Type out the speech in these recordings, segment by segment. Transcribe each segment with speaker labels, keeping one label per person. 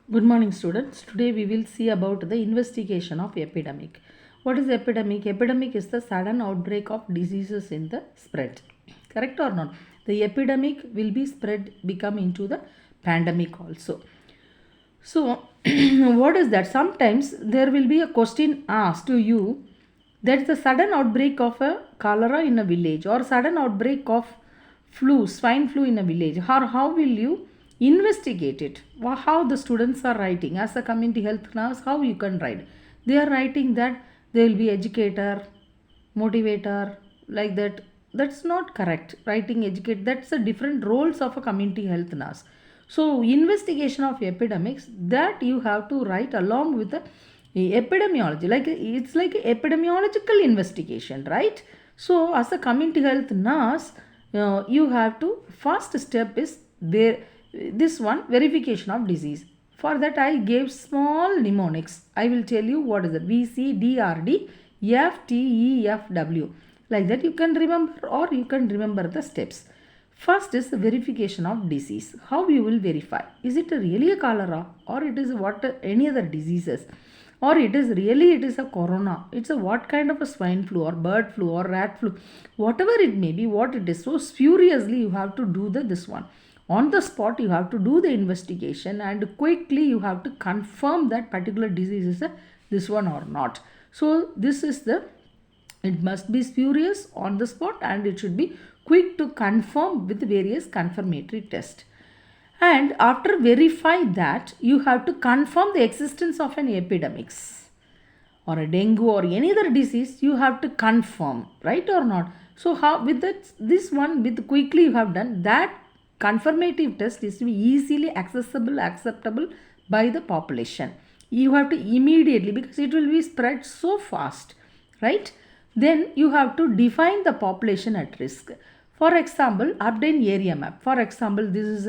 Speaker 1: Good morning, students. Today we will see about the investigation of epidemic. What is epidemic? Epidemic is the sudden outbreak of diseases in the spread. Correct or not? The epidemic will be spread, become into the pandemic also. So, what is that? Sometimes there will be a question asked to you, that is the sudden outbreak of a cholera in a village or sudden outbreak of swine flu in a village. How will you investigate it? How the students are writing as a community health nurse, how you can write? They are writing that they will be educator, motivator, like that. That's not correct. Writing educate, that's a different roles of a community health nurse. So investigation of epidemics, that you have to write along with the epidemiology, like it's like epidemiological investigation, right? So as a community health nurse, you have to, first step is there, this one, verification of disease. For that I gave small mnemonics. I will tell you what is it. VCDRD FTEFW, like that you can remember, or you can remember the steps. First is the verification of disease. How you will verify? Is it really a cholera, or it is what any other diseases, or it is really it is a corona? It's a what kind of a swine flu or bird flu or rat flu, whatever it may be, what it is. So spuriously you have to do this one. On the spot you have to do the investigation, and quickly you have to confirm that particular disease is this one or not. So this is the, it must be spurious on the spot, and it should be quick to confirm with various confirmatory tests. And after verify that, you have to confirm the existence of an epidemics or a dengue or any other disease. You have to confirm, right or not? So how with that, this one, with quickly you have done that, confirmative test is to be easily accessible, acceptable by the population. You have to immediately, because it will be spread so fast, right? Then you have to define the population at risk. For example, obtain area map. For example, this is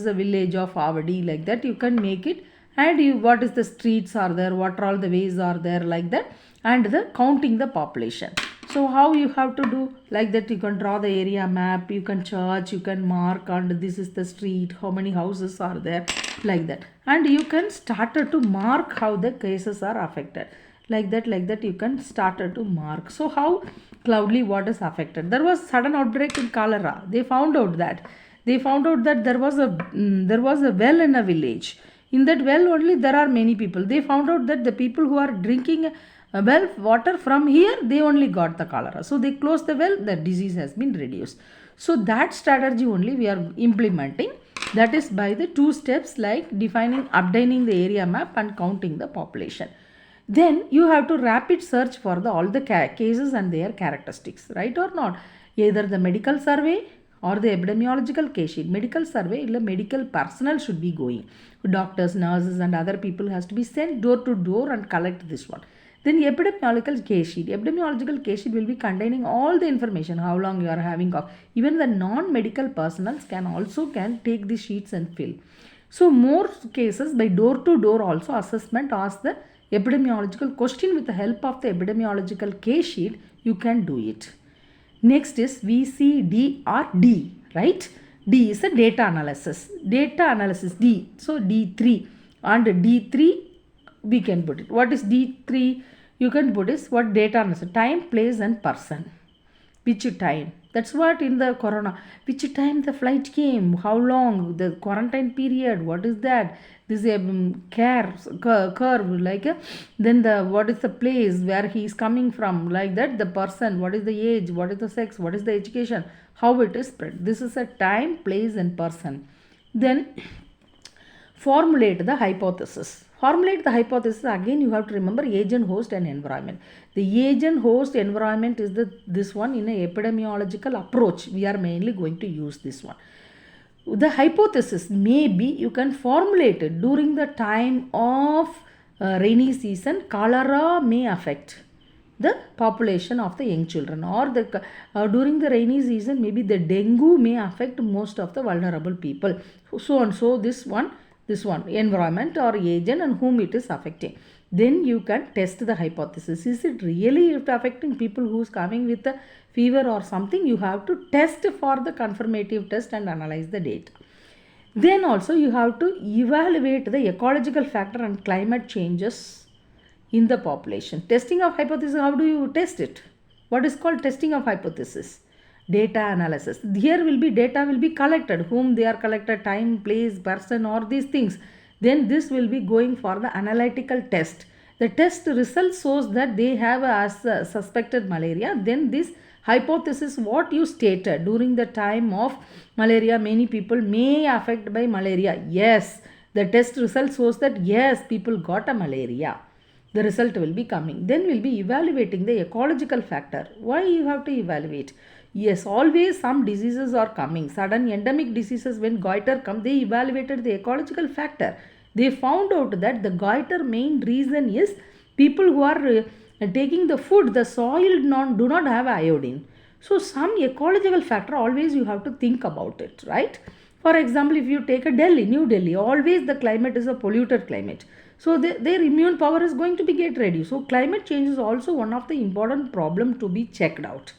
Speaker 1: a village of Avadi, like that. You can make it, and you, what is the streets are there, what are all the ways are there, like that, and the counting the population. So how you have to do, like that, you can draw the area map, you can charge, you can mark, and this is the street, how many houses are there, like that, and you can start to mark how the cases are affected, like that you can start to mark. So how cloudly what is affected? There was sudden outbreak in cholera. They found out that there was a well in a village. In that well only there are many people. They found out that the people who are drinking well water from here, they only got the cholera. So they closed the well, the disease has been reduced. So that strategy only we are implementing. That is by the two steps, like defining, obtaining the area map and counting the population. Then you have to rapid search for all the cases and their characteristics, right or not? Either the medical survey or the epidemiological case sheet. Medical survey, medical personnel should be going, doctors, nurses and other people has to be sent door to door and collect this one. Then epidemiological case sheet. Epidemiological case sheet will be containing all the information, how long you are having cough. Even the non-medical personnel can take the sheets and fill. So more cases by door to door also assessment, ask the epidemiological question with the help of the epidemiological case sheet, you can do it. Next is VCDRD, right? D is a data analysis. Data analysis D. So D3, and D3 we can put it. What is D3? You can put is what data analysis, time, place and person. Which time? That's what in the corona. Which time the flight came? How long? The quarantine period? What is that? This is a curve, like then the, what is the place where he is coming from, like that, the person, what is the age, what is the sex, what is the education, how it is spread. This is a time, place and person. Then formulate the hypothesis. Formulate the hypothesis, again you have to remember agent, host and environment. The agent, host, environment is this one in a epidemiological approach. We are mainly going to use this one. The hypothesis may be, you can formulate it during the time of rainy season. Cholera may affect the population of the young children, or during the rainy season maybe the dengue may affect most of the vulnerable people, so and so. This one environment or agent and whom it is affecting. Then you can test the hypothesis. Is it really affecting people who's coming with a fever or something? You have to test for the confirmative test and analyze the data. Then also you have to evaluate the ecological factor and climate changes in the population. Testing of hypothesis, how do you test it? What is called testing of hypothesis? Data analysis. Here will be data will be collected, whom they are collected, time, place, person, or these things. Then this will be going for the analytical test. The test result shows that they have a suspected malaria. Then this hypothesis, what you stated during the time of malaria, many people may affected by malaria. Yes, the test result shows that yes, people got a malaria. The result will be coming. Then we'll be evaluating the ecological factor. Why you have to evaluate? Yes, always some diseases are coming. Sudden endemic diseases, when goiter come, they evaluated the ecological factor. They found out that the goiter main reason is people who are taking the food, the soil do not have iodine. So some ecological factor always you have to think about it, right? For example, if you take a Delhi, New Delhi, always the climate is a polluted climate. So their immune power is going to be get reduced. So climate change is also one of the important problem to be checked out.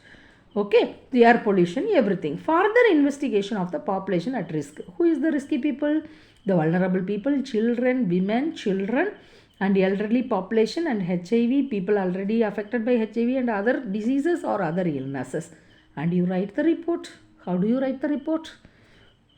Speaker 1: Okay, the air pollution, everything. Further investigation of the population at risk. Who is the risky people? The vulnerable people, children, women, children, and elderly population, and HIV, people already affected by HIV and other diseases or other illnesses. And you write the report. How do you write the report?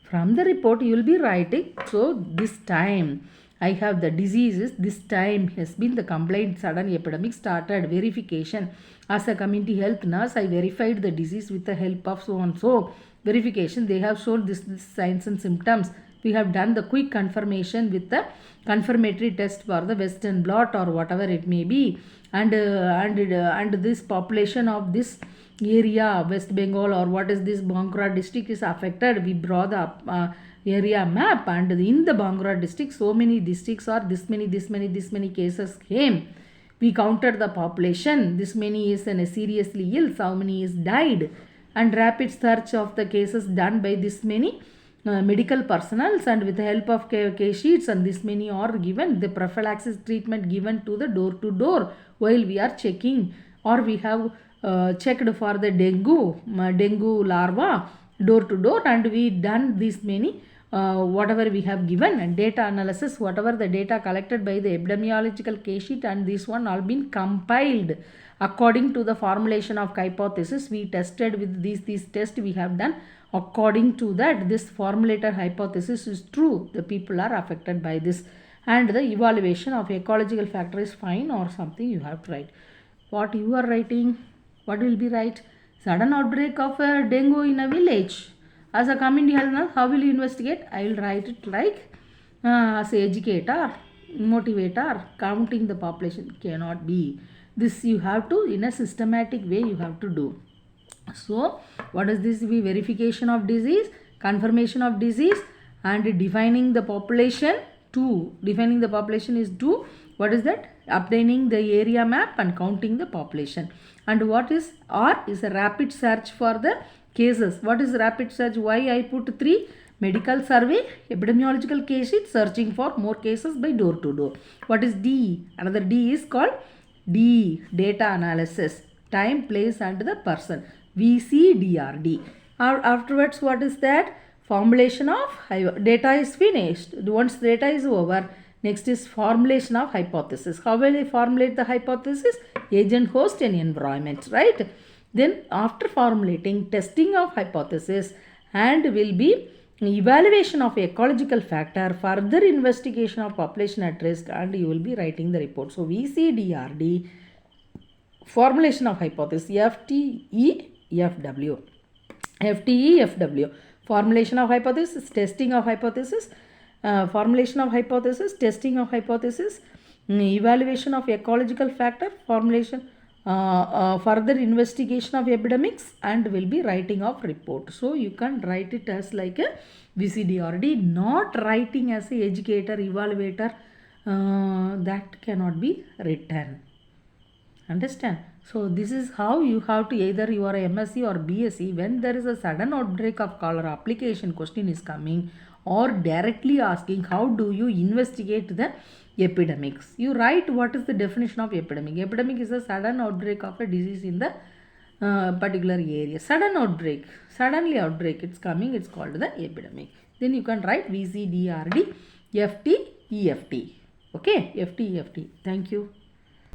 Speaker 1: From the report you will be writing, so this time I have the diseases, this time has been the complaint sudden epidemic started, verification. As a community health nurse, I verified the disease with the help of so and so. Verification, they have shown this signs and symptoms. We have done the quick confirmation with the confirmatory test for the Western blot or whatever it may be. And this population of this area, West Bengal or what is this Bankura district is affected. We draw the area map, and in the Bankura district so many districts are this many cases came. We counted the population, this many is seriously ill, so many is died, and rapid search of the cases done by this many medical personnel, and with the help of case sheets, and this many are given. The prophylaxis treatment given to the door to door while we are checking, or we have checked for the dengue larva door to door, and we done this many whatever we have given, and data analysis, whatever the data collected by the epidemiological case sheet, and this one all been compiled according to the formulation of hypothesis. We tested with these tests we have done. According to that, this formulated hypothesis is true, the people are affected by this, and the evaluation of ecological factor is fine or something you have to write. What you are writing? What will be right? Sudden outbreak of dengue in a village. As a community health nurse, how will you investigate? I will write it like as an educator, motivator, counting the population cannot be. This you have to, in a systematic way, you have to do. So, what is this? Be verification of disease, confirmation of disease, and defining the population. 2. Defining the population is 2. What is that? Obtaining the area map and counting the population. And what is R? Is a rapid search for the cases. What is rapid search? Why I put 3? Medical survey, epidemiological case sheet, searching for more cases by door to door. What is D? Another D is called D, data analysis, time, place, and the person. VCDRD. Afterwards, what is that? Formulation of data is finished. Once data is over, next is formulation of hypothesis. How will I formulate the hypothesis? Agent, host, and environment, right? Then after formulating, testing of hypothesis, and will be evaluation of ecological factor, further investigation of population at risk, and you will be writing the report. So VCDRD, formulation of hypothesis, FTEFW. FTEFW, formulation of hypothesis, testing of hypothesis, formulation of hypothesis, testing of hypothesis, evaluation of ecological factor, formulation, further investigation of epidemics, and will be writing of report. So you can write it as like a VCDRD, not writing as a educator, evaluator, that cannot be written. Understand? So this is how you have to, either you are a MSc or BSc, when there is a sudden outbreak of cholera, application question is coming, or directly asking how do you investigate the epidemics. You write what is the definition of epidemic. Epidemic is a sudden outbreak of a disease in the particular area. Sudden outbreak, suddenly outbreak, it's coming, it's called the epidemic. then you can write VCDRD FT EFT. Okay, FT EFT. Thank you.